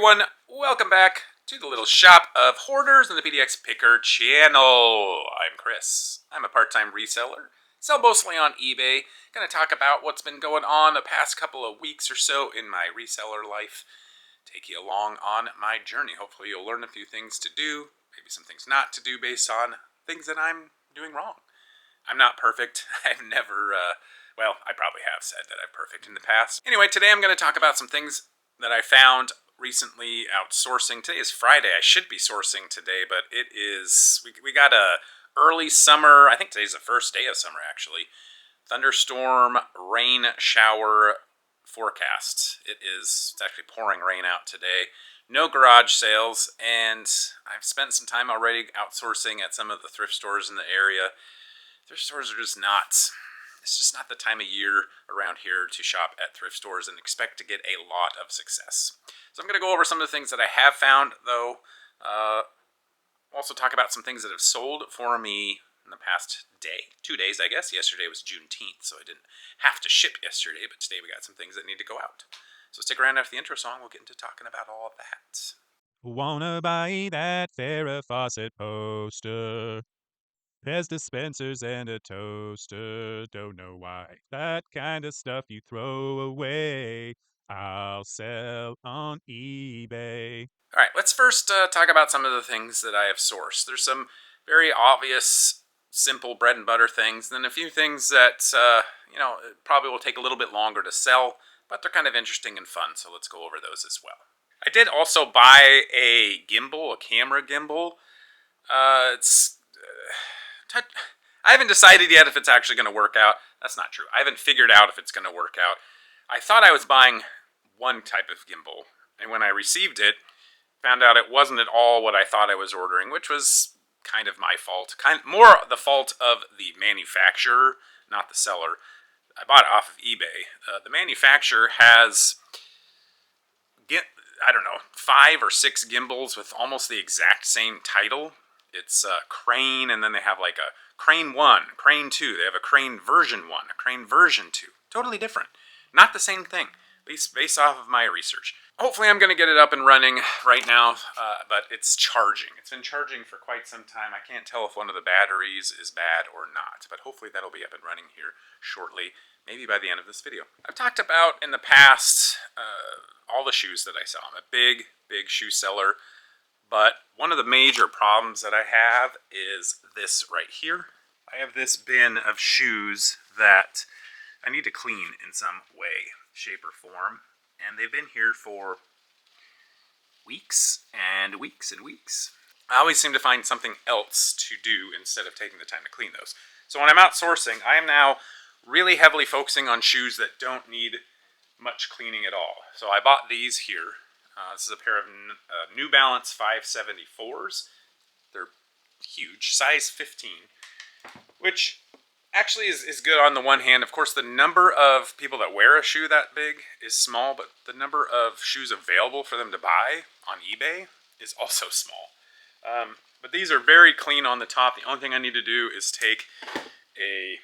everyone, welcome back to the little shop of hoarders and the PDX Picker channel. I'm Chris. I'm a part-time reseller, sell mostly on eBay. Gonna talk about what's been going on the past couple of weeks or so in my reseller life. Take you along on my journey. Hopefully you'll learn a few things to do, maybe some things not to do based on things that I'm doing wrong. I'm not perfect. I've never, well, I probably have said that I'm perfect in the past. Anyway, today I'm going to talk about some things that I found recently outsourcing. Today is Friday. I should be sourcing today, but it is, we got a early summer, I think today's the first day of summer actually, thunderstorm, rain, shower forecast. It's actually pouring rain out today. No garage sales, and I've spent some time already outsourcing at some of the thrift stores in the area. Thrift stores are just not, it's just not the time of year around here to shop at thrift stores and expect to get a lot of success. So I'm going to go over some of the things that I have found, though. Also talk about some things that have sold for me in the past day, 2 days, I guess. Yesterday was Juneteenth, so I didn't have to ship yesterday, but today we got some things that need to go out. So stick around after the intro song. We'll get into talking about all of that. Wanna buy that Farrah Fawcett poster? There's dispensers and a toaster. Don't know why. That kind of stuff you throw away. I'll sell on eBay. All right, let's first talk about some of the things that I have sourced. There's some very obvious, simple bread and butter things, then a few things that, probably will take a little bit longer to sell, but they're kind of interesting and fun, so let's go over those as well. I did also buy a gimbal, a camera gimbal. I haven't decided yet if it's actually going to work out. That's not true. I haven't figured out if it's going to work out. I thought I was buying one type of gimbal, and when I received it, found out it wasn't at all what I thought I was ordering, which was kind of my fault. More the fault of the manufacturer, not the seller. I bought it off of eBay. The manufacturer has, I don't know, 5 or 6 gimbals with almost the exact same title. It's Crane, and then they have like a Crane 1, Crane 2. They have a Crane version 1, a Crane version 2. Totally different. Not the same thing, based off of my research. Hopefully I'm going to get it up and running right now, but it's charging. It's been charging for quite some time. I can't tell if one of the batteries is bad or not, but hopefully that'll be up and running here shortly, maybe by the end of this video. I've talked about in the past all the shoes that I sell. I'm a big shoe seller, but one of the major problems that I have is this right here. I have this bin of shoes that I need to clean in some way, shape, or form. And they've been here for weeks and weeks and weeks. I always seem to find something else to do instead of taking the time to clean those. So when I'm outsourcing, I am now really heavily focusing on shoes that don't need much cleaning at all. So I bought these here. This is a pair of New Balance 574s. They're huge, size 15, which actually is good on the one hand. Of course, the number of people that wear a shoe that big is small, but the number of shoes available for them to buy on eBay is also small. But these are very clean on the top. The only thing I need to do is take a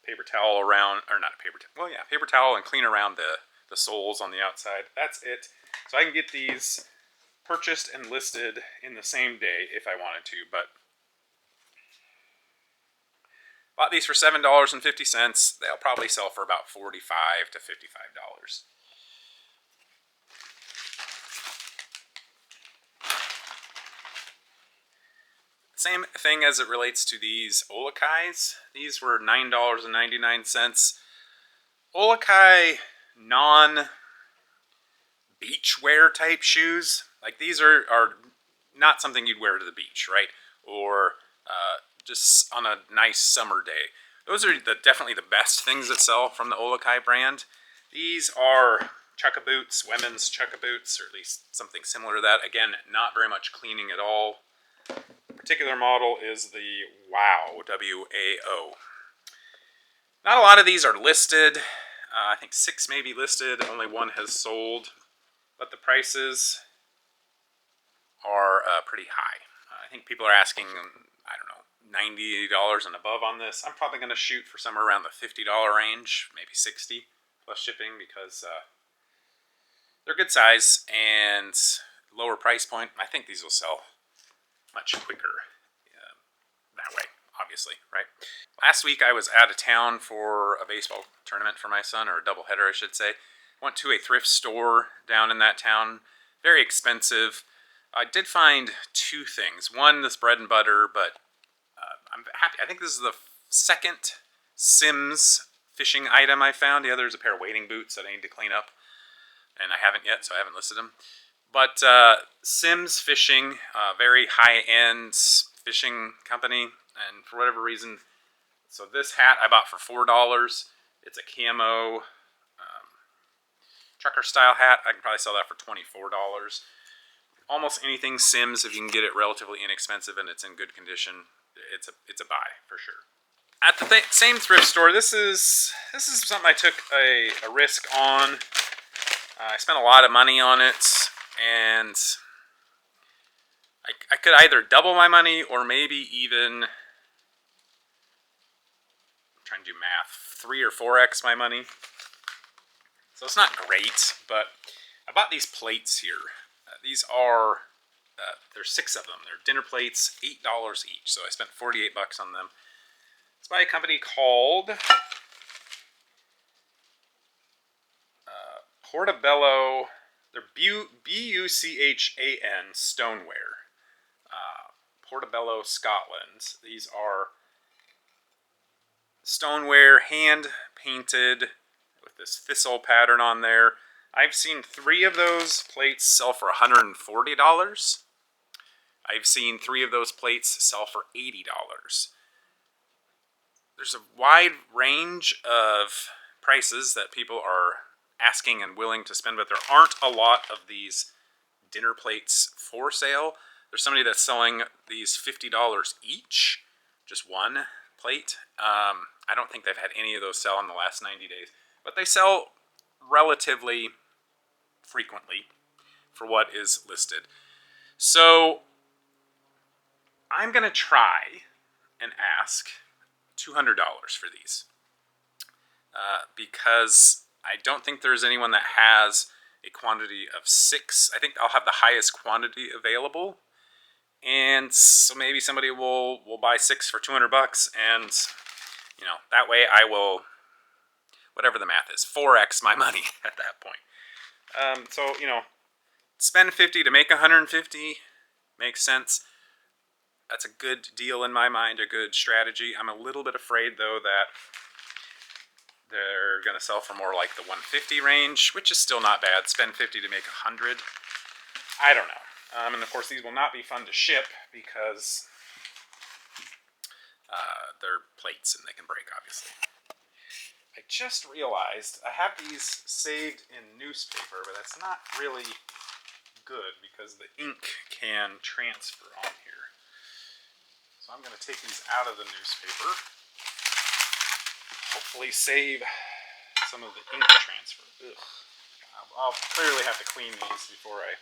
paper towel around, or not a paper towel, well yeah, paper towel, and clean around the soles on the outside. That's it. So I can get these purchased and listed in the same day if I wanted to, but bought these for $7.50. They'll probably sell for about $45 to $55. Same thing as it relates to these Olakais. These were $9.99. Olakai non-beach wear type shoes. Like these are not something you'd wear to the beach, right? Or just on a nice summer day. Those are definitely the best things that sell from the Olakai brand. These are chukka boots, women's chukka boots, or at least something similar to that. Again, not very much cleaning at all. The particular model is the WAO, W-A-O. Not a lot of these are listed. I think 6 may be listed, only 1 has sold. But the prices are pretty high. I think people are asking, I don't know, $90 and above on this. I'm probably going to shoot for somewhere around the $50 range, maybe $60 plus shipping, because they're good size and lower price point. I think these will sell much quicker that way, obviously, right? Last week I was out of town for a baseball tournament for my son, or a doubleheader, I should say. Went to a thrift store down in that town. Very expensive. I did find two things. One, this bread and butter, but I'm happy. I think this is the second Sims fishing item I found. The other is a pair of wading boots that I need to clean up, and I haven't yet, so I haven't listed them. But Sims Fishing, very high-end fishing company, and for whatever reason, so this hat I bought for $4. It's a camo trucker-style hat. I can probably sell that for $24. Almost anything Sims, if you can get it relatively inexpensive and it's in good condition, it's a buy for sure. At the same thrift store, this is something I took a risk on. I spent a lot of money on it, and I could either double my money or maybe even, I'm trying to do math, 3 or 4x my money. So it's not great, but I bought these plates here. These are, there's 6 of them. They're dinner plates, $8 each. So I spent 48 bucks on them. It's by a company called Portobello. They're Buchan Stoneware. Portobello, Scotland. These are stoneware, hand painted with this thistle pattern on there. I've seen 3 of those plates sell for $140. I've seen 3 of those plates sell for $80. There's a wide range of prices that people are asking and willing to spend, but there aren't a lot of these dinner plates for sale. There's somebody that's selling these $50 each, just one plate. I don't think they've had any of those sell in the last 90 days, but they sell relatively frequently for what is listed. So I'm going to try and ask $200 for these because I don't think there's anyone that has a quantity of 6. I think I'll have the highest quantity available, and so maybe somebody will buy 6 for 200 bucks, and that way I will, whatever the math is, 4x my money at that point. So spend 50 to make 150 makes sense. That's a good deal in my mind, a good strategy. I'm a little bit afraid, though, that they're going to sell for more like the 150 range, which is still not bad. Spend 50 to make 100. I don't know. And of course, these will not be fun to ship because they're plates and they can break, obviously. I just realized I have these saved in newspaper, but that's not really good because the ink can transfer on here. So I'm going to take these out of the newspaper. Hopefully save some of the ink transfer. Ugh. I'll clearly have to clean these before I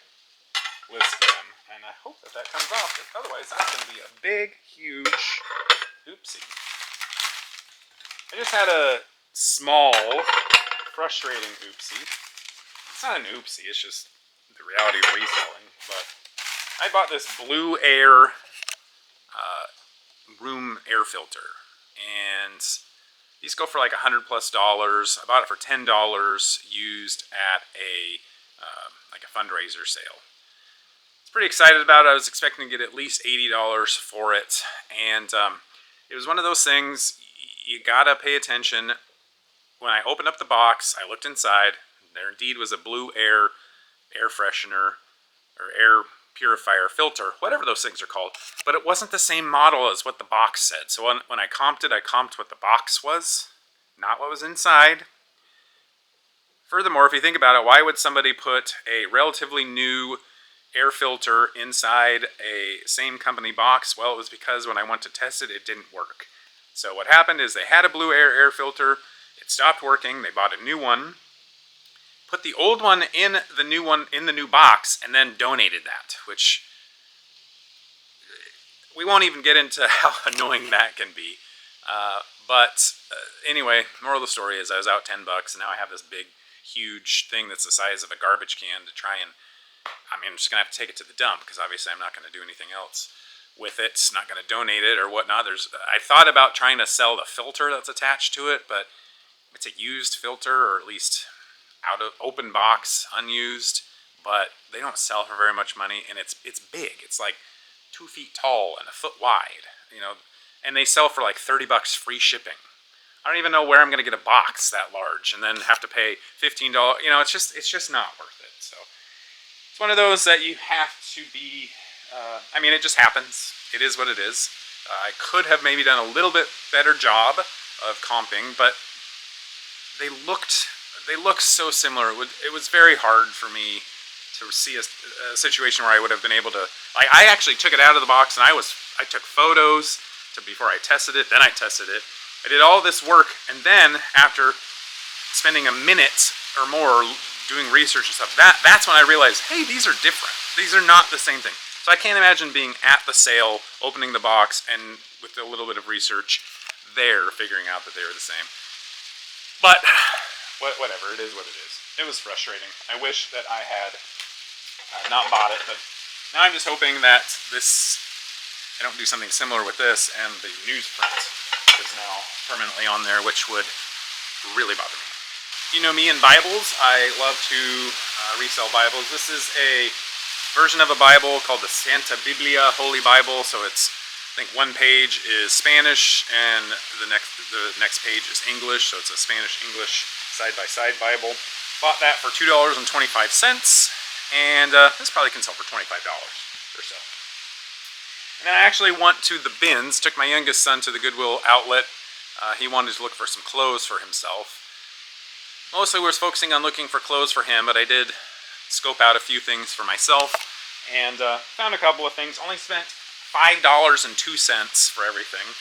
list them, and I hope that comes off, because otherwise that's going to be a big, huge oopsie. I just had a small, frustrating oopsie. It's not an oopsie, it's just the reality of reselling, but I bought this Blue Air room air filter, and these go for like $100+. I bought it for $10 used at a like a fundraiser sale. I was pretty excited about it. I was expecting to get at least $80 for it, and it was one of those things you gotta pay attention. When I opened up the box, I looked inside. There indeed was a Blue Air freshener or air purifier filter, whatever those things are called, but it wasn't the same model as what the box said. So when I comped what the box was, not what was inside. Furthermore, if you think about it, why would somebody put a relatively new air filter inside a same company box? Well, it was because when I went to test it, it didn't work. So what happened is they had a Blue Air filter, it stopped working, they bought a new one, put the old one in the new box, and then donated that, which we won't even get into how annoying that can be. But anyway, moral of the story is I was out $10, and now I have this big, huge thing that's the size of a garbage can to try and I mean, I'm just going to have to take it to the dump because obviously I'm not going to do anything else with it. Not going to donate it or whatnot. I thought about trying to sell the filter that's attached to it, but it's a used filter, or at least out of open box, unused. But they don't sell for very much money, and it's big. It's like 2 feet tall and a foot wide, and they sell for like $30 free shipping. I don't even know where I'm going to get a box that large and then have to pay $15. It's just not worth it. So it's one of those that you have to be. I mean, it just happens. It is what it is. I could have maybe done a little bit better job of comping, but they looked so similar. It was very hard for me to see a situation where I would have been able to. Like, I actually took it out of the box and I took photos before I tested it. Then I tested it. I did all this work, and then after spending a minute or more doing research and stuff, that's when I realized, hey, these are different. These are not the same thing. So I can't imagine being at the sale, opening the box, and with a little bit of research there, figuring out that they were the same. But whatever, it is what it is. It was frustrating. I wish that I had not bought it, but now I'm just hoping that I don't do something similar with this, and the newsprint is now permanently on there, which would really bother me. You know me and Bibles. I love to resell Bibles. This is a version of a Bible called the Santa Biblia Holy Bible. So it's, I think, one page is Spanish and the next page is English. So it's a Spanish-English side-by-side Bible. Bought that for $2.25, and this probably can sell for $25 or so. And then I actually went to the bins, took my youngest son to the Goodwill outlet. He wanted to look for some clothes for himself. Mostly we was focusing on looking for clothes for him, but I did scope out a few things for myself, and found a couple of things. Only spent $5.02 for everything.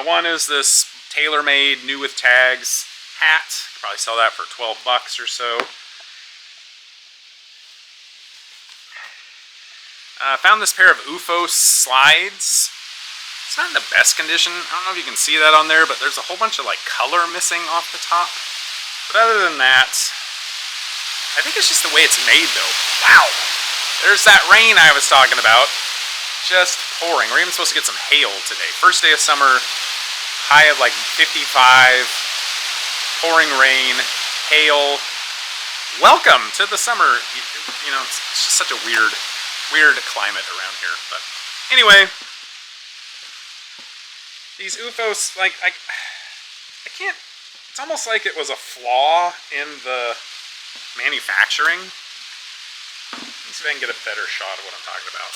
One is this tailor-made, new with tags hat. Probably sell that for $12 or so. Found this pair of UFO slides. It's not in the best condition. I don't know if you can see that on there, but there's a whole bunch of like color missing off the top. But other than that, I think it's just the way it's made though. Wow! There's that rain I was talking about. Just pouring. We're even supposed to get some hail today. First day of summer, high of like 55, pouring rain, hail. Welcome to the summer. It's just such a weird climate around here. But anyway, these UFOs, like, I can't, it's almost like it was a flaw in the manufacturing. Let me see if I can get a better shot of what I'm talking about.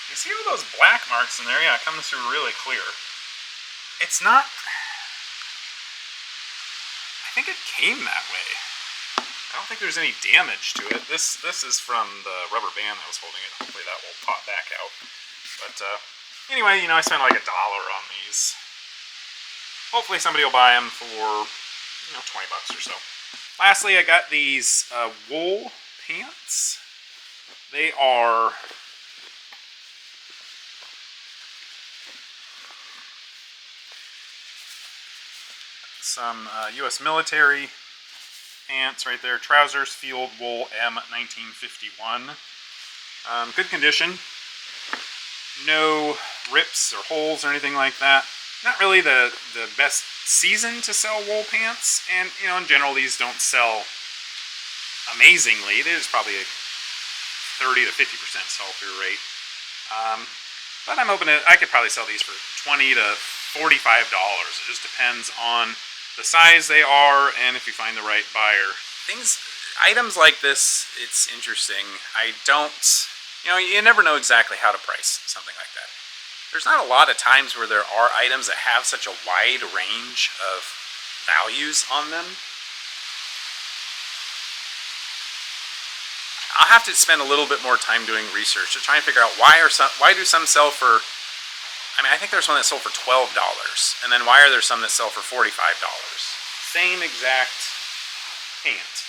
You see all those black marks in there? Yeah, it comes through really clear. It's not, I think it came that way. I don't think there's any damage to it. This is from the rubber band that was holding it. Hopefully that will pop back out. But anyway, I spent like $1 on these. Hopefully somebody will buy them for $20 or so. Lastly, I got these wool pants. They are some U.S. military pants right there. Trousers, field wool, M 1951. Good condition. No rips or holes or anything like that. Not really the best season to sell wool pants, and in general these don't sell amazingly. There's probably a 30 to 50% sell-through rate. But I'm hoping I could probably sell these for $20 to $45. It just depends on the size they are and if you find the right buyer. Items like this, it's interesting. I don't, you never know exactly how to price something like that. There's not a lot of times where there are items that have such a wide range of values on them. I'll have to spend a little bit more time doing research to try and figure out why do some sell for, I think there's one that sold for $12, and then why are there some that sell for $45? Same exact pant.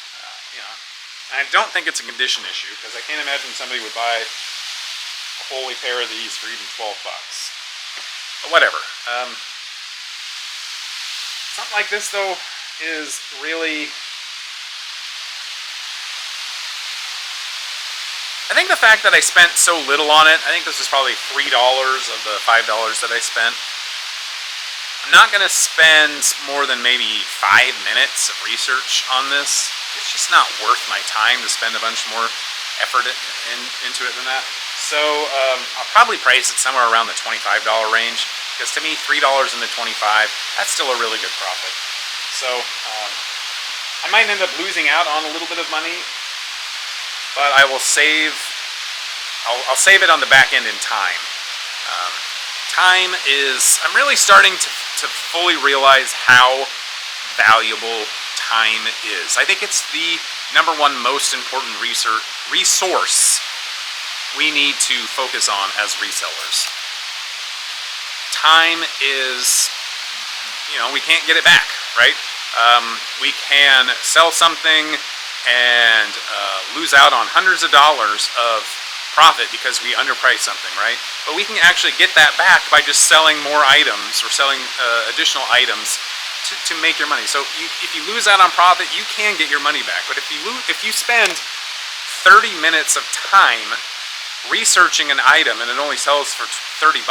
And I don't think it's a condition issue, because I can't imagine somebody would buy a wholly pair of these for even $12. But whatever. Something like this though is really I think the fact that I spent so little on it, I think this is probably $3 of the $5 that I spent. I'm not going to spend more than maybe 5 minutes of research on this. It's just not worth my time to spend a bunch more effort into it than that. So I'll probably price it somewhere around the $25 range, because to me, $3 in the 25, that's still a really good profit. So I might end up losing out on a little bit of money, but I will save. I'll save it on the back end in time. Time is. I'm really starting to fully realize how valuable time is. I think it's the #1 most important resource we need to focus on as resellers. Time is, we can't get it back, right? We can sell something and lose out on hundreds of dollars of profit because we underpriced something, right? But we can actually get that back by just selling more items or selling additional items to make your money. So if you lose out on profit, you can get your money back. But if you spend 30 minutes of time researching an item and it only sells for $30,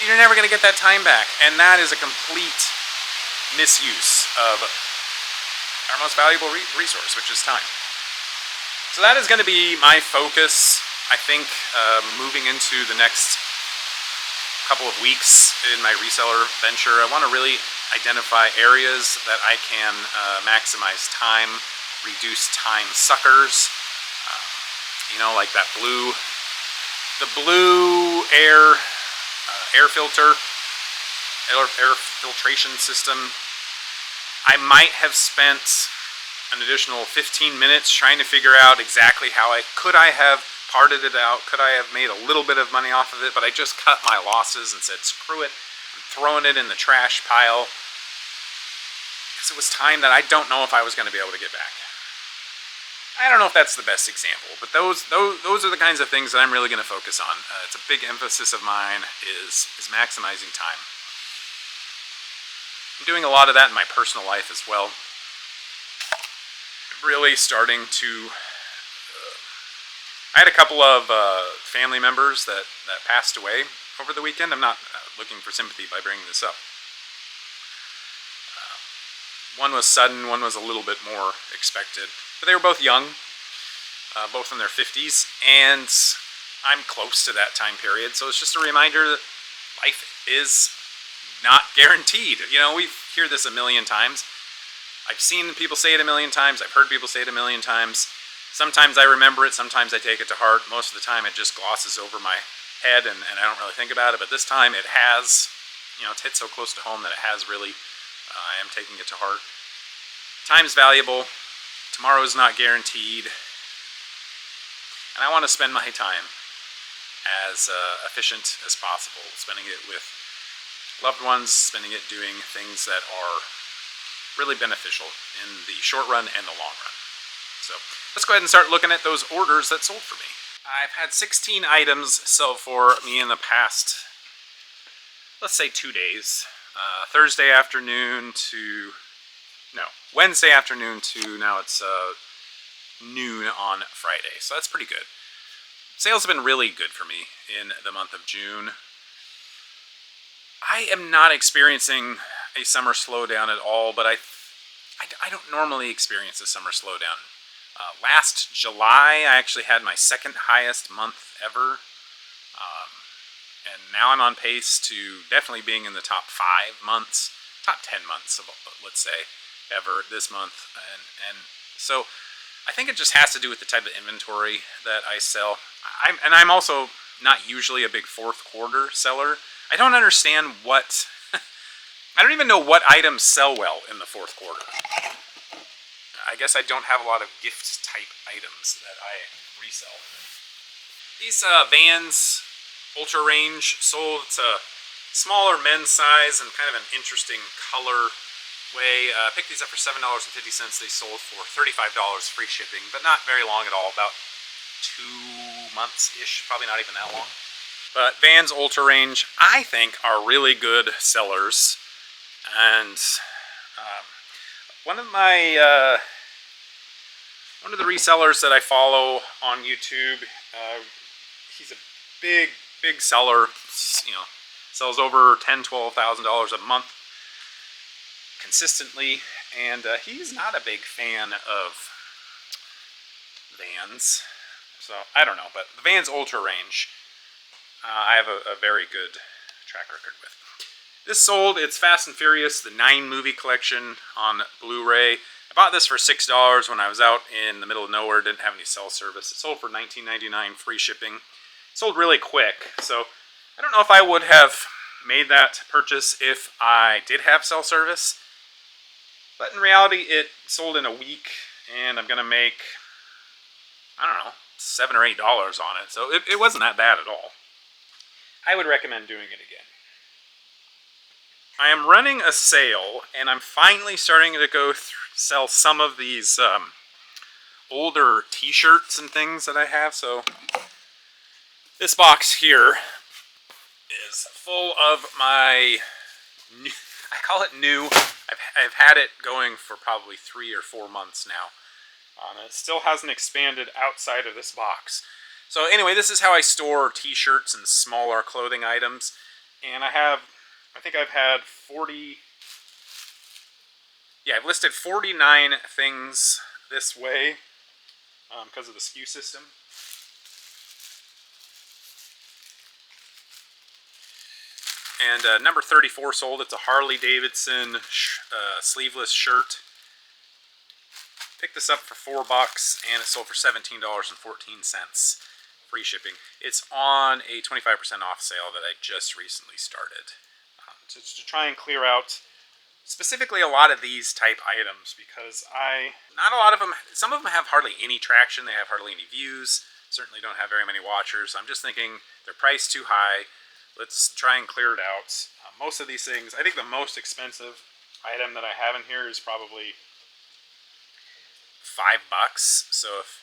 you're never going to get that time back, and that is a complete misuse of our most valuable resource, which is time. So that is going to be my focus, I think, moving into the next couple of weeks in my reseller venture. I want to really identify areas that I can maximize time, reduce time suckers. Like that the blue air filter, air filtration system. I might have spent an additional 15 minutes trying to figure out exactly how I have parted it out. Could I have made a little bit of money off of it? But I just cut my losses and said, screw it. I'm throwing it in the trash pile, because it was time that I don't know if I was going to be able to get back. I don't know if that's the best example, but those are the kinds of things that I'm really going to focus on. It's a big emphasis of mine is maximizing time. I'm doing a lot of that in my personal life as well. I'm really starting to. I had a couple of family members that passed away over the weekend. I'm not looking for sympathy by bringing this up. One was sudden, one was a little bit more expected. But they were both young, both in their 50s, and I'm close to that time period. So it's just a reminder that life is not guaranteed. We hear this a million times. I've seen people say it a million times. I've heard people say it a million times. Sometimes I remember it. Sometimes I take it to heart. Most of the time it just glosses over my head, and I don't really think about it. But this time it has, it's hit so close to home that it has really, I am taking it to heart. Time's valuable. Tomorrow is not guaranteed. And I want to spend my time as efficient as possible, spending it with loved ones, spending it doing things that are really beneficial in the short run and the long run. So let's go ahead and start looking at those orders that sold for me. I've had 16 items sell for me in the past, let's say 2 days. Wednesday afternoon to now it's noon on Friday. So that's pretty good. Sales have been really good for me in the month of June. I am not experiencing a summer slowdown at all, but I don't normally experience a summer slowdown. Last July, I actually had my second highest month ever. And now I'm on pace to definitely being in the top 5 months, top 10 months of, let's say, ever this month. And so I think it just has to do with the type of inventory that I sell. I'm also not usually a big fourth quarter seller. I don't understand I don't even know what items sell well in the fourth quarter. I guess I don't have a lot of gift type items that I resell. These Vans Ultra Range sold. It's a smaller men's size and kind of an interesting color way. Picked these up for $7.50. They sold for $35 free shipping, but not very long at all. About 2 months-ish, probably not even that long. But Vans Ultra Range, I think, are really good sellers. And one of my One of the resellers that I follow on YouTube, he's a big seller. You know, sells over $10,000 to $12,000 a month consistently, and he's not a big fan of Vans. So I don't know, but the Vans Ultra range, I have a very good track record with. This sold, it's Fast and Furious, the 9 movie collection on Blu-ray. I bought this for $6 when I was out in the middle of nowhere, didn't have any cell service. It sold for $19.99, free shipping. It sold really quick, so I don't know if I would have made that purchase if I did have cell service. But in reality, it sold in a week, and I'm going to make, I don't know, $7 or $8 on it. So it wasn't that bad at all. I would recommend doing it again. I am running a sale, and I'm finally starting to go sell some of these older t-shirts and things that I have. So this box here is full of my new, I call it new. I've had it going for probably 3 or 4 months now. It still hasn't expanded outside of this box. So anyway, this is how I store t-shirts and smaller clothing items. And I think I've had 40... Yeah, I've listed 49 things this way because of the SKU system. And number 34 sold. It's a Harley Davidson sleeveless shirt. Picked this up for $4 and it sold for $17.14. Free shipping. It's on a 25% off sale that I just recently started. To try and clear out specifically a lot of these type items, because not a lot of them, some of them have hardly any traction, they have hardly any views, certainly don't have very many watchers. I'm just thinking they're priced too high. Let's try and clear it out. Most of these things, I think the most expensive item that I have in here is probably $5. So if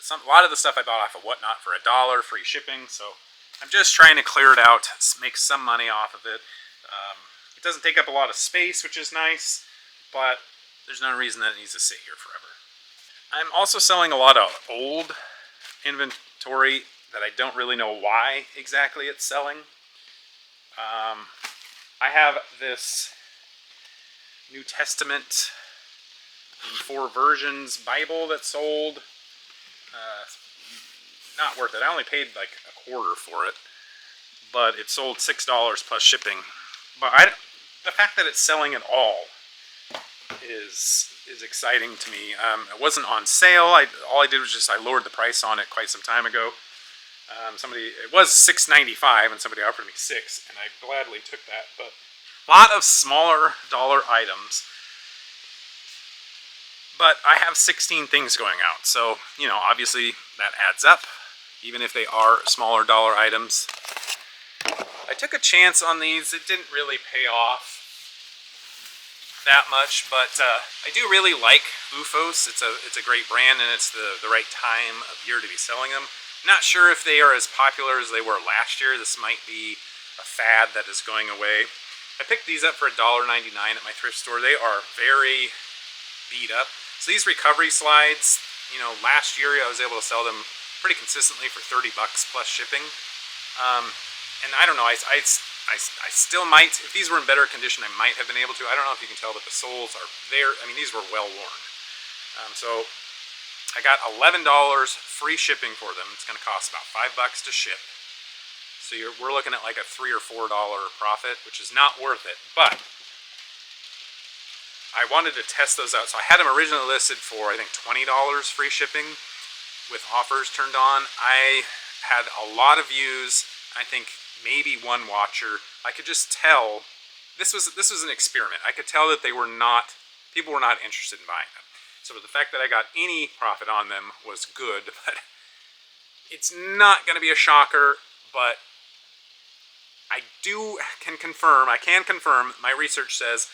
a lot of the stuff I bought off of Whatnot for $1, free shipping. So I'm just trying to clear it out, make some money off of it. It doesn't take up a lot of space, which is nice, but there's no reason that it needs to sit here forever. I'm also selling a lot of old inventory that I don't really know why exactly it's selling. I have this New Testament in 4 versions Bible that sold. Not worth it. I only paid like $0.25 for it, but it sold $6 plus shipping. But the fact that it's selling at all is exciting to me. It wasn't on sale. All I did was just I lowered the price on it quite some time ago. It was $6.95 and somebody offered me $6, and I gladly took that. But a lot of smaller dollar items. But I have 16 things going out, so you know, obviously that adds up, even if they are smaller dollar items. I took a chance on these. It didn't really pay off that much, but I do really like OOFOS. It's a great brand, and it's the right time of year to be selling them. Not sure if they are as popular as they were last year. This might be a fad that is going away. I picked these up for $1.99 at my thrift store. They are very beat up. So these recovery slides, you know, last year I was able to sell them pretty consistently for $30 plus shipping. And I don't know, I still might, if these were in better condition, I might have been able to. I don't know if you can tell, but the soles are there. I mean, these were well worn. So I got $11 free shipping for them. It's going to cost about $5 to ship. So we're looking at like a $3 or $4 profit, which is not worth it. But I wanted to test those out. So I had them originally listed for, I think, $20 free shipping with offers turned on. I had a lot of views. I think maybe 1 watcher. I could just tell this was an experiment. I could tell that people were not interested in buying them. So the fact that I got any profit on them was good, but it's not going to be a shocker. But I can confirm, my research says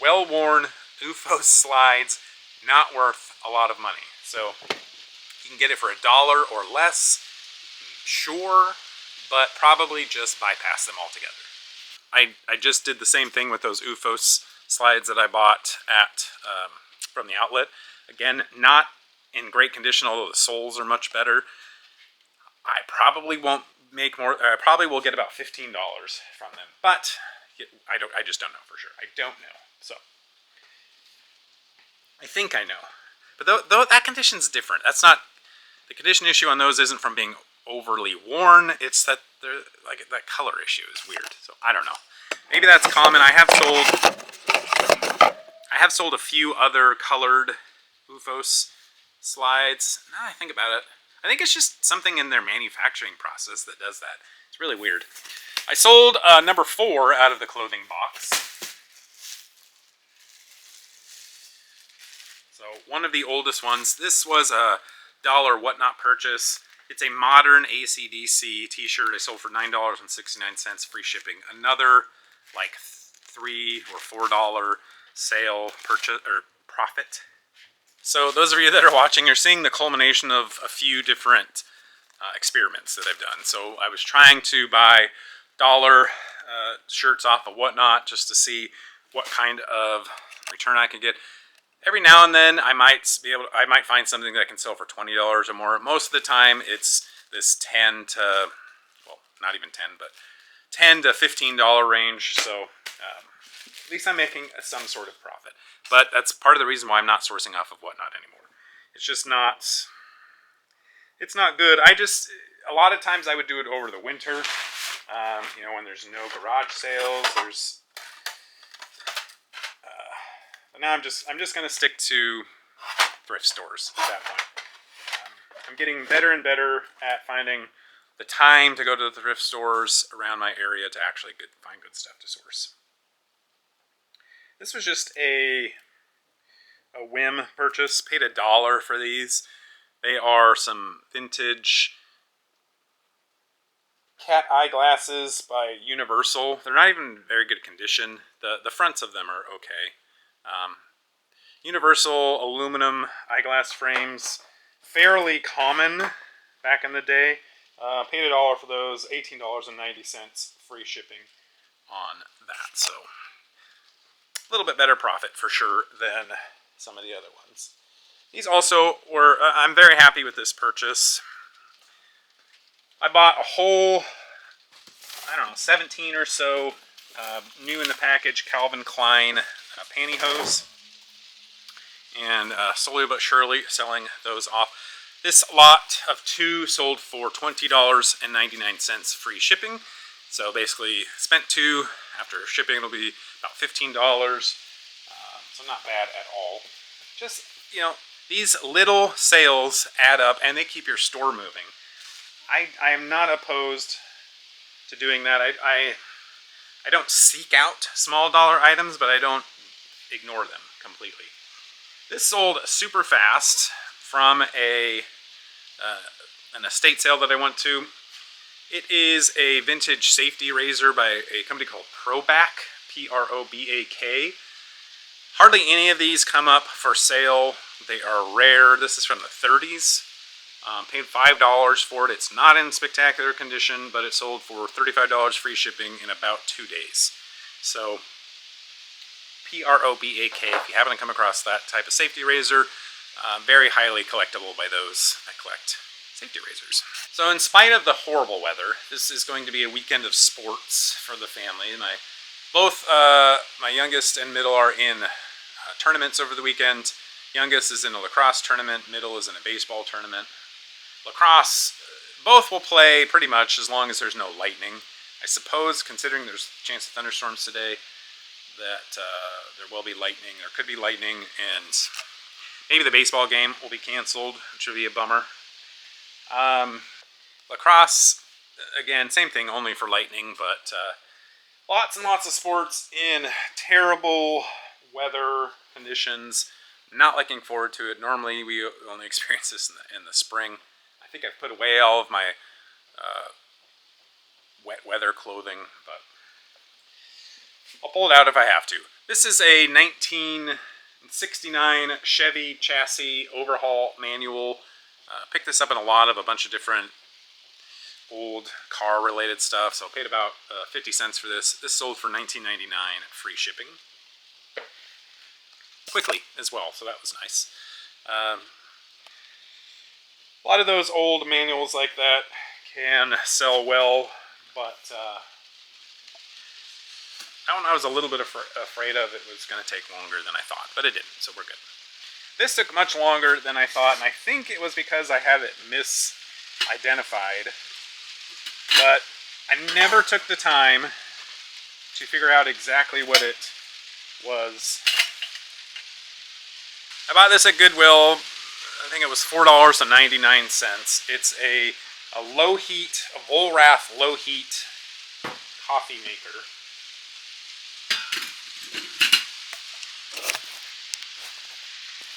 well-worn OOFOS slides, not worth a lot of money. So you can get it for $1 or less, sure, but probably just bypass them altogether. I just did the same thing with those OOFOS slides that I bought at from the outlet. Again, not in great condition, although the soles are much better. I probably won't make more. I probably will get about $15 from them, but I don't. I just don't know for sure. I don't know. So I think I know, but though that condition's different. That's not the condition issue on those. Isn't from being overly worn. It's that they're like that color issue is weird. So I don't know. Maybe that's common. I have sold a few other colored Ufos slides. Now I think about it, I think it's just something in their manufacturing process that does that. It's really weird. I sold number 4 out of the clothing box. So one of the oldest ones. This was a dollar whatnot purchase. It's a modern AC/DC t-shirt I sold for $9.69 free shipping. Another like $3 or $4 sale purchase or profit. So those of you that are watching are seeing the culmination of a few different experiments that I've done. So I was trying to buy dollar shirts off of Whatnot just to see what kind of return I could get. Every now and then I might find something that I can sell for $20 or more. Most of the time it's this 10 to, well, not even 10, but $10 to $15 range. So at least I'm making some sort of profit. But that's part of the reason why I'm not sourcing off of Whatnot anymore. It's just not, it's not good. A lot of times I would do it over the winter, you know, when there's no garage sales. But now I'm just going to stick to thrift stores at that point. I'm getting better and better at finding the time to go to the thrift stores around my area to actually find good stuff to source. This was just a whim purchase. Paid $1 for these. They are some vintage cat eyeglasses by Universal. They're not even in very good condition. The fronts of them are okay. Universal aluminum eyeglass frames, fairly common back in the day. Paid $1 for those, $18.90 free shipping on that. So a little bit better profit for sure than some of the other ones. These also were, I'm very happy with this purchase. I bought a whole, 17 or so new in the package Calvin Klein pantyhose. And slowly but surely selling those off. This lot of 2 sold for $20.99 free shipping. So basically spent 2, after shipping it'll be about $15. So not bad at all. Just, you know, these little sales add up and they keep your store moving. I am not opposed to doing that. I don't seek out small dollar items, but I don't ignore them completely. This sold super fast from an estate sale that I went to. It is a vintage safety razor by a company called Proback, P-R-O-B-A-K. Hardly any of these come up for sale. They are rare. This is from the 30s. Paid $5 for it. It's not in spectacular condition, but it sold for $35 free shipping in about 2 days. So P-R-O-B-A-K, if you haven't come across that type of safety razor, very highly collectible by those that collect safety razors. So in spite of the horrible weather, this is going to be a weekend of sports for the family. Both my youngest and middle are in tournaments over the weekend. Youngest is in a lacrosse tournament, middle is in a baseball tournament. Lacrosse, both will play pretty much as long as there's no lightning. I suppose, considering there's a chance of thunderstorms today, that there will be lightning. There could be lightning, and maybe the baseball game will be canceled, which would be a bummer. Lacrosse, again, same thing, only for lightning, but lots and lots of sports in terrible weather conditions. Not looking forward to it. Normally, we only experience this in the spring. I think I've put away all of my wet weather clothing, but I'll pull it out if I have to. This is a 1969 Chevy chassis overhaul manual. Picked this up in a lot of a bunch of different old car-related stuff, so I paid about 50 cents for this. This sold for $19.99 free shipping. Quickly as well, so that was nice. A lot of those old manuals like that can sell well, but that one I was a little bit afraid of. It was going to take longer than I thought, but it didn't, so we're good. This took much longer than I thought, and I think it was because I had it misidentified. But I never took the time to figure out exactly what it was. I bought this at Goodwill. I think it was $4.99. It's a low heat, a Vollrath low heat coffee maker.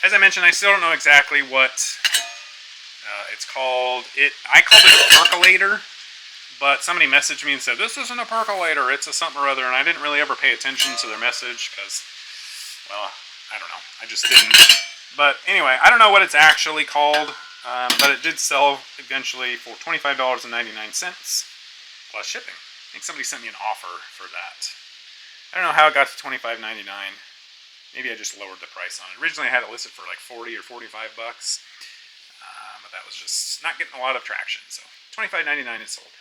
As I mentioned, I still don't know exactly what it's called. I called it a percolator, but somebody messaged me and said, this isn't a percolator, it's a something or other, and I didn't really ever pay attention to their message because, well, I don't know, I just didn't. But anyway, I don't know what it's actually called, but it did sell eventually for $25.99 plus shipping. I think somebody sent me an offer for that. I don't know how it got to $25.99. Maybe I just lowered the price on it. Originally I had it listed for like 40 or 45 bucks, but that was just not getting a lot of traction, so $25.99 it sold.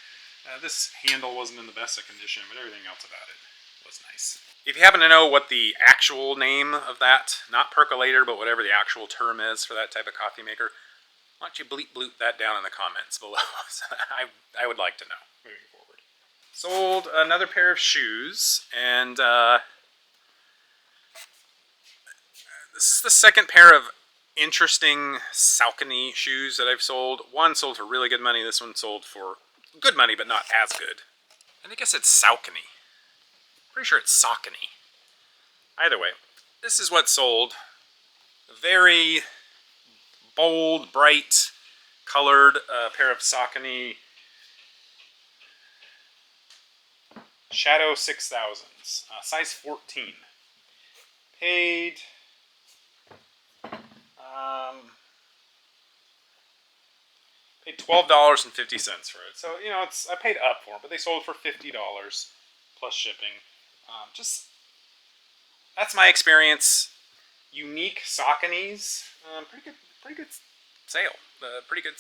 This handle wasn't in the best of condition, but everything else about it was nice. If you happen to know what the actual name of that, not percolator, but whatever the actual term is for that type of coffee maker, why don't you bleep bloop that down in the comments below. I would like to know moving forward. Sold another pair of shoes, and this is the second pair of interesting Saucony shoes that I've sold. One sold for really good money. This one sold for good money, but not as good. And I guess it's Saucony. Pretty sure it's Saucony. Either way, this is what sold. A very bold, bright, colored pair of Saucony Shadow 6000s, size 14. Paid paid $12.50 for it. So, you know, I paid up for them, but they sold for $50 plus shipping. Just, that's my experience. Unique Sauconys, pretty good sale. Pretty good.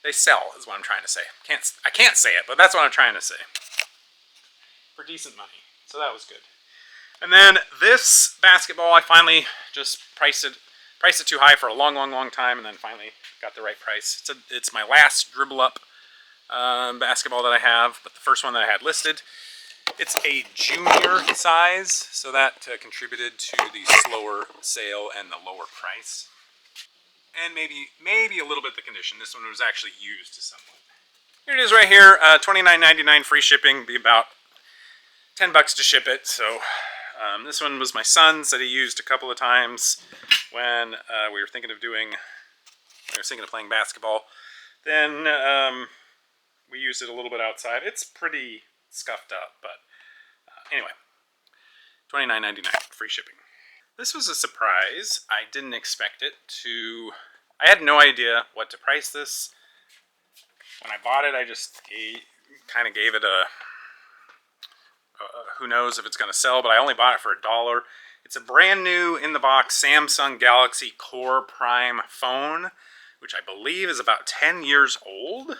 They sell is what I'm trying to say. I can't say it, but that's what I'm trying to say. For decent money, so that was good. And then this basketball, I finally just priced it too high for a long time, and then finally got the right price. It's my last dribble up basketball that I have, but the first one that I had listed. It's a junior size, so that contributed to the slower sale and the lower price. And maybe a little bit the condition. This one was actually used somewhat. Here it is right here, $29.99 free shipping, be about $10 to ship it. So this one was my son's that he used a couple of times when we were thinking of playing basketball. Then we used it a little bit outside. It's pretty scuffed up, but anyway, $29.99 free shipping. This was a surprise. I didn't expect it to. I had no idea what to price this. When I bought it, I just kind of gave it a who knows if it's going to sell, but I only bought it for $1. It's a brand new in the box Samsung Galaxy Core Prime phone, which I believe is about 10 years old.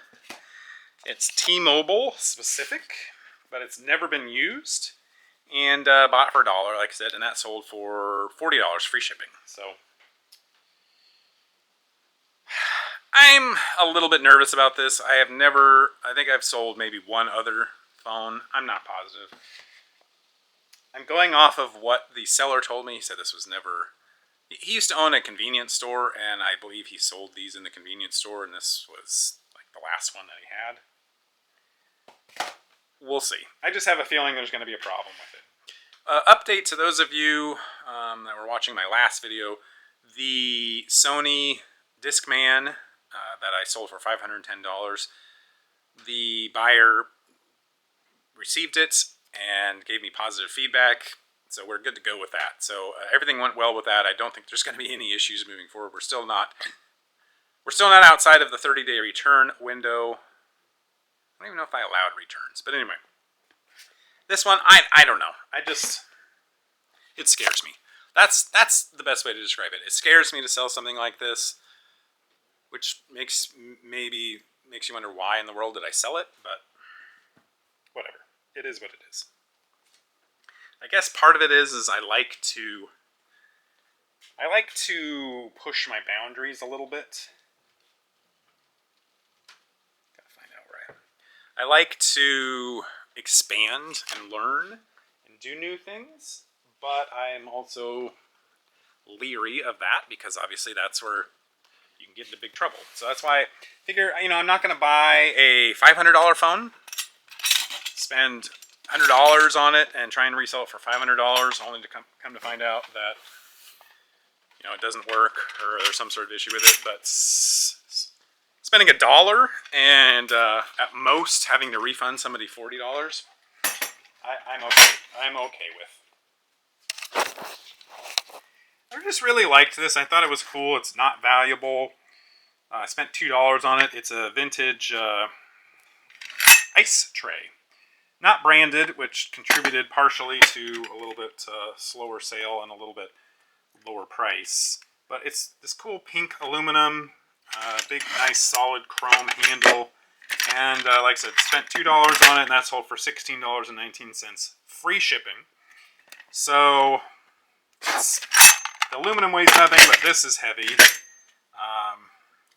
It's T-Mobile specific, but it's never been used. And bought it for $1, like I said, and that sold for $40 free shipping. So I'm a little bit nervous about this. I think I've sold maybe one other phone. I'm not positive. I'm going off of what the seller told me. He said this was never. He used to own a convenience store, and I believe he sold these in the convenience store, and this was like the last one that he had. We'll see. I just have a feeling there's going to be a problem with it. Update to those of you that were watching my last video. The Sony Discman that I sold for $510, the buyer received it and gave me positive feedback, so we're good to go with that. So everything went well with that. I don't think there's going to be any issues moving forward. We're still not outside of the 30-day return window. I don't even know if I allowed returns, but anyway. This one, I don't know. It scares me. That's the best way to describe it. It scares me to sell something like this which maybe makes you wonder why in the world did I sell it, but whatever. It is what it is. I guess part of it is I like to push my boundaries a little bit. Gotta find out where I am. I like to expand and learn and do new things, but I'm also leery of that because obviously that's where you can get into big trouble. So that's why I figure, I'm not going to buy a $500 phone, spend $100 on it, and try and resell it for $500, only to come to find out that it doesn't work or there's some sort of issue with it. But spending $1 and at most having to refund somebody $40, I'm okay. I'm okay with. I just really liked this. I thought it was cool. It's not valuable. I spent $2 on it. It's a vintage ice tray. Not branded, which contributed partially to a little bit slower sale and a little bit lower price. But it's this cool pink aluminum, big, nice, solid chrome handle. And like I said, spent $2 on it, and that sold for $16.19, free shipping. So the aluminum weighs nothing, but this is heavy.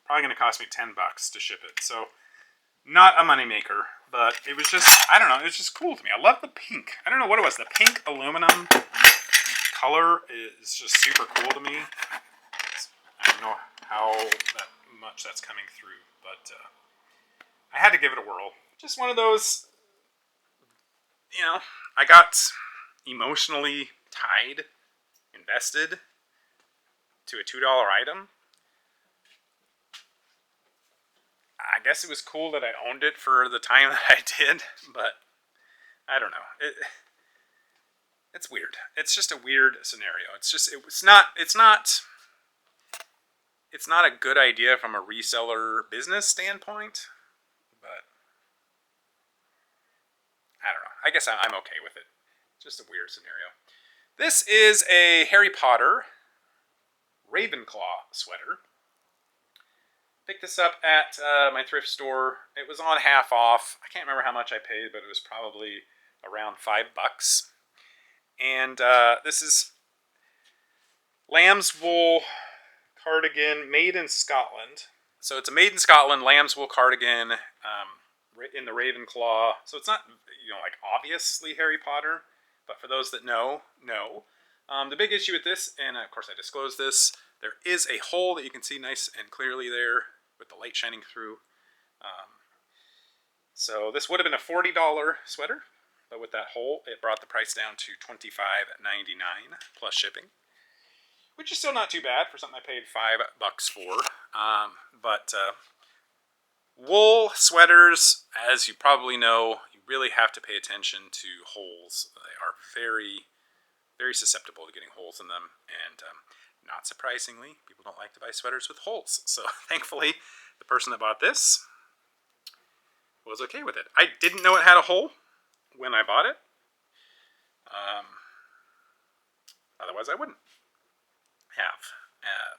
Probably going to cost me $10 to ship it. So not a moneymaker, but it was just, I don't know, it was just cool to me. I love the pink. I don't know what it was. The pink aluminum color is just super cool to me. I don't know how much that's coming through, but I had to give it a whirl. Just one of those, I got emotionally tied, invested to a $2 item. I guess it was cool that I owned it for the time that I did, but I don't know. It's weird. It's just a weird scenario. It's not a good idea from a reseller business standpoint, but I don't know. I guess I'm okay with it. Just a weird scenario. This is a Harry Potter Ravenclaw sweater. Picked this up at my thrift store. It was on half off. I can't remember how much I paid, but it was probably around $5. And this is lamb's wool cardigan made in Scotland. So it's a made in Scotland lamb's wool cardigan in the Ravenclaw. So it's not like obviously Harry Potter, but for those that know. The big issue with this, and of course I disclosed this, there is a hole that you can see nice and clearly there with the light shining through. So this would have been a $40 sweater, but with that hole, it brought the price down to $25.99 plus shipping, which is still not too bad for something I paid $5 for. But wool sweaters, as you probably know, you really have to pay attention to holes. They are very, very susceptible to getting holes in them, and not surprisingly, people don't like to buy sweaters with holes. So thankfully, the person that bought this was okay with it. I didn't know it had a hole when I bought it. Otherwise, I wouldn't have.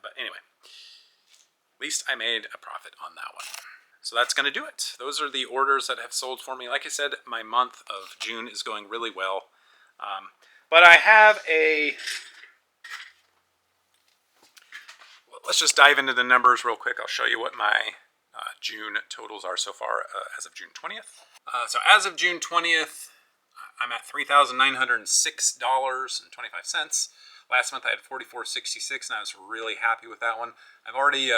But anyway, at least I made a profit on that one. So that's going to do it. Those are the orders that have sold for me. Like I said, my month of June is going really well. But I have let's just dive into the numbers real quick. I'll show you what my June totals are so far as of June 20th. So as of June 20th, I'm at $3,906.25. Last month I had $44.66, and I was really happy with that one. I've already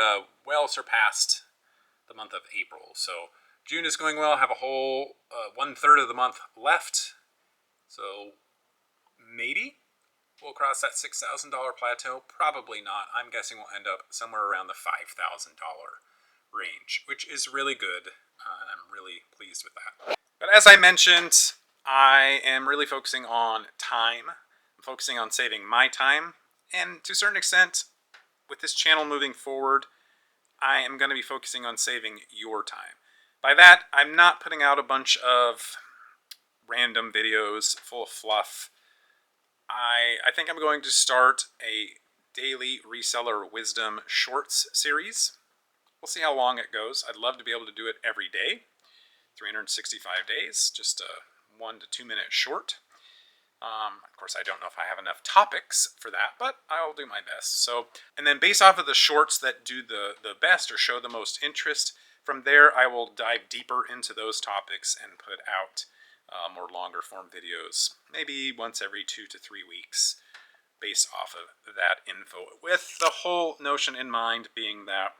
well surpassed the month of April. So June is going well. I have a whole 1/3 of the month left. So maybe we'll cross that $6,000 plateau. Probably not. I'm guessing we'll end up somewhere around the $5,000 range, which is really good. And I'm really pleased with that. But as I mentioned, I am really focusing on time. I'm focusing on saving my time. And to a certain extent, with this channel moving forward, I am going to be focusing on saving your time. By that, I'm not putting out a bunch of random videos full of fluff. I think I'm going to start a daily reseller wisdom shorts series. We'll see how long it goes. I'd love to be able to do it every day, 365 days, just a 1 to 2 minute short. Of course, I don't know if I have enough topics for that, but I'll do my best. So, and then based off of the shorts that do the best or show the most interest, from there I will dive deeper into those topics and put out more longer form videos, maybe once every 2 to 3 weeks, based off of that info, with the whole notion in mind being that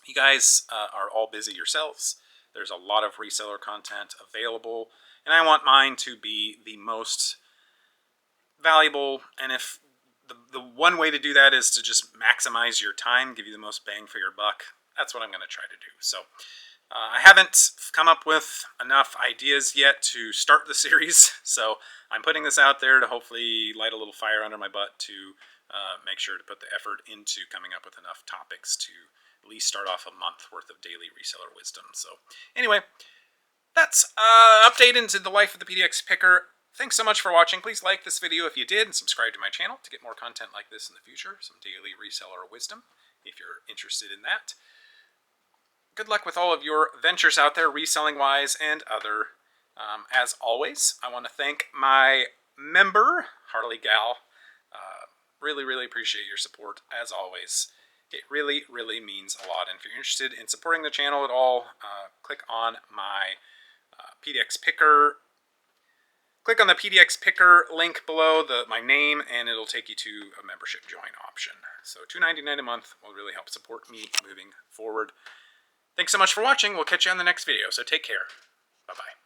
you guys are all busy yourselves. There's a lot of reseller content available, and I want mine to be the most valuable. And if the one way to do that is to just maximize your time, give you the most bang for your buck, that's what I'm going to try to do. So I haven't come up with enough ideas yet to start the series, so I'm putting this out there to hopefully light a little fire under my butt to make sure to put the effort into coming up with enough topics to at least start off a month worth of daily reseller wisdom. So anyway, that's update into the life of the PDX Picker. Thanks so much for watching. Please like this video if you did, and subscribe to my channel to get more content like this in the future, some daily reseller wisdom if you're interested in that. Good luck with all of your ventures out there, reselling wise and other. As always, I want to thank my member, Harley Gal. Really, really appreciate your support, as always. It really, really means a lot. And if you're interested in supporting the channel at all, click on my PDX Picker. Click on the PDX Picker link below my name, and it'll take you to a membership join option. So $2.99 a month will really help support me moving forward. Thanks so much for watching. We'll catch you on the next video, so take care. Bye-bye.